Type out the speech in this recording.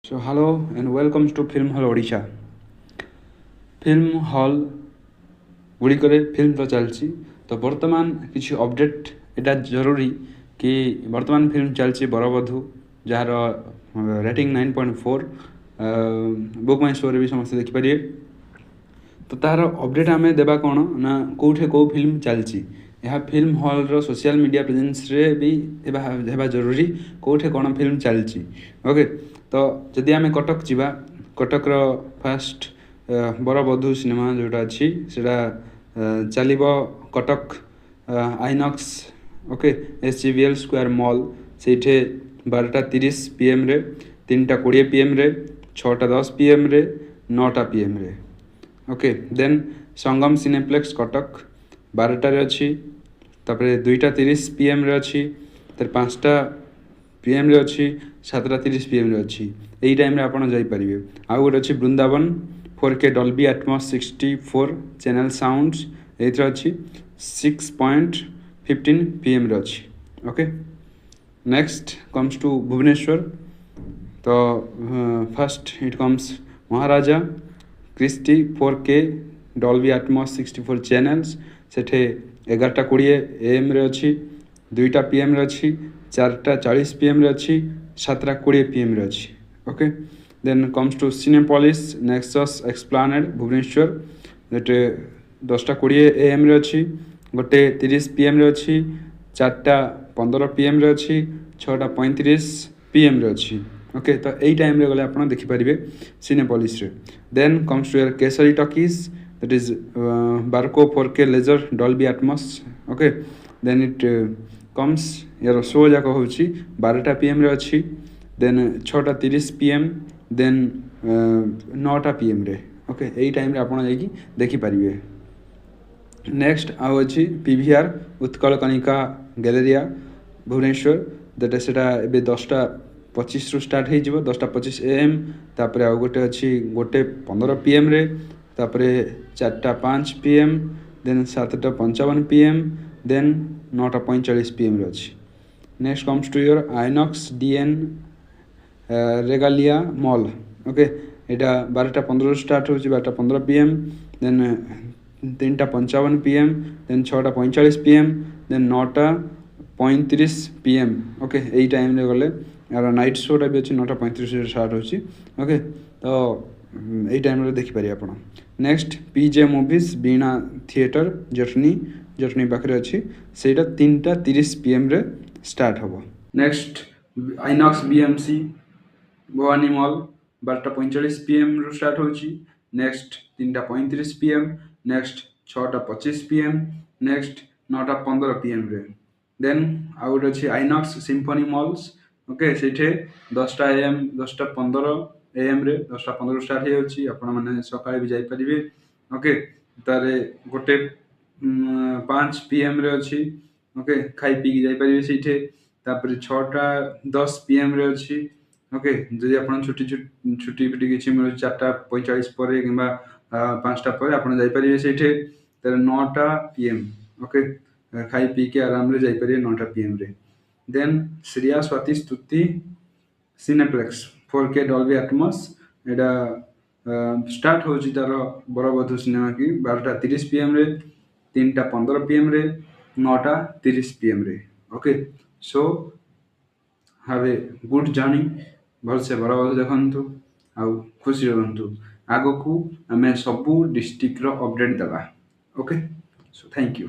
So hello and welcome to Film Hall Odisha. Film Hall ଗୁଡ଼ିକରେ film ତ ଚାଲିଛି ତ ବର୍ତ୍ତମାନ କିଛି ଅପଡ଼େଟ୍ ଏଇଟା ଜରୁରୀ କି ବର୍ତ୍ତମାନ ଫିଲ୍ମ ଚାଲିଛି ବରବଧୁ ଯାହାର ରେଟିଂ 9.4 ବୁକ୍ ମାଇ ଷ୍ଟୋରୀ ବି ସମସ୍ତେ ଦେଖିପାରିବେ। ତ ତାହାର ଅପଡ଼େଟ୍ ଆମେ ଦେବା କ'ଣ ନା କେଉଁଠି କେଉଁ ଫିଲ୍ମ ଚାଲିଛି ଏହା ଫିଲ୍ମ ହଲ୍ର ସୋସିଆଲ ମିଡ଼ିଆ ପ୍ରେଜେନ୍ସରେ ବି ହେବା ଜରୁରୀ କେଉଁଠି କ'ଣ ଫିଲ୍ମ ଚାଲିଛି। ଓକେ, ତ ଯଦି ଆମେ କଟକ ଯିବା, କଟକର ଫାଷ୍ଟ ବରବଧୁ ସିନେମା ଯେଉଁଟା ଅଛି ସେଇଟା ଚାଲିବ Cuttack INOX okay SGVL square mall, ସେଇଠି 12:30 PM, 3:20 PM, 6:10 PM, 9 PM। Okay then Sangam cineplex Cuttack 12टारे अच्छी, तापर 2:30 PM रे अच्छी, तर 5टा PM रे अच्छी, 7:30 PM रे अच्छी। यही टाइम रे आपण जाई परिबे। आ गोटे अच्छी Vrindavan 4K Dolby Atmos 64 channel sounds एथर अच्छी 6:15 PM रे अच्छी। Okay next comes to Bhubaneswar, तो first it comes Maharaja Christie 4K Dolby Atmos 64 channels सेठे 11:20 AM रे अच्छी, 2टा PM रे अच्छी, 4:40 PM रे अच्छी, 7:20 PM रे अच्छी। Okay then comes to Cinepolis Nexus Esplanade Bhubaneswar, जेटे 10:20 AM रे अच्छी, 1:30 PM रे अच्छी, 4:15 PM रे अच्छी, 6:35 PM रे अच्छी। ओके तो यही टाइम रे गले आपण देखि परिबे सिनेपोलिस रे। Then comes to your Keshari talkies, that is Barco 4K laser Dolby Atmos. Okay then it comes यार शो जाक होची 12टा PM रे अच्छी, देन 6:30 PM, देन 9टा PM रे। ओके यही टाइम रे आपण जाई देखि परिबे। नेक्स्ट आउ अच्छी PVR Utkal Kanika galleria Bhubaneswar, that सेटा एबे 10:25 रु स्टार्ट हो 10:25 AM, तापर आउ गोटे अच्छी 1:15 PM रे, तापर 4:05 PM, then 7:55 PM, then 9:45 PM रे अच्छी। Next comes to your Inox DN Regalia mall. Okay एटा 12:15 स्टार्ट हो 12:15 PM, then 3:55 PM, then 6:45 PM, then 9:35 PM। Okay यही टाइम रे गले यार नाइट शोटा भी अच्छी 9:35 स्टार्ट होची। ओके तो यही टाइम रे देखि पारे आपण। Next PJ movies Bina theatre Jatni पाखरे अच्छी, सेटा 3:30 PM रे स्टार्ट हबो। Next INOX BMC Bhawani mall 12:45 PM रु स्टार्ट होची, next 3:35 PM, next 6:25 PM, next 9:15 PM रे। देन आउट अच्छी आइनॉक्स सिम्फनी मॉल्स, ओके सेठे 10टा AM 10:15 AM रे 10:15 स्टार्ट हो जाउची, आपण माने सकाळे भी जाई परिबे। ओके तारे 1:05 PM रे अच्छी, ओके खाई पी जाई परिबे सेठे, तापर 6:10 PM रे अच्छी। ओके जदि आपण छुट्टी फिटी किछि मिल 4:45 परे किबा 5टा परे आपण जाई परिबे सेठे, तारे 9टा PM। ओके खाई पी के आराम रे जाई परिबे 9टा PM रे। देन श्रिया स्वाति स्तुति सिनेप्लेक्स 4K डॉल्बी एटमॉस, एटा स्टार्ट होची तार बरबधु सिनेमा की 12:30 PM रे, 3:15 PM रे, 9:30 PM रे। Okay so have a good journey, भल से बरबधु देखंतु आउ खुशी रहंतु। आगो को हमें सबू डिस्ट्रिक्ट रो अपडेट देबा। Okay so thank you.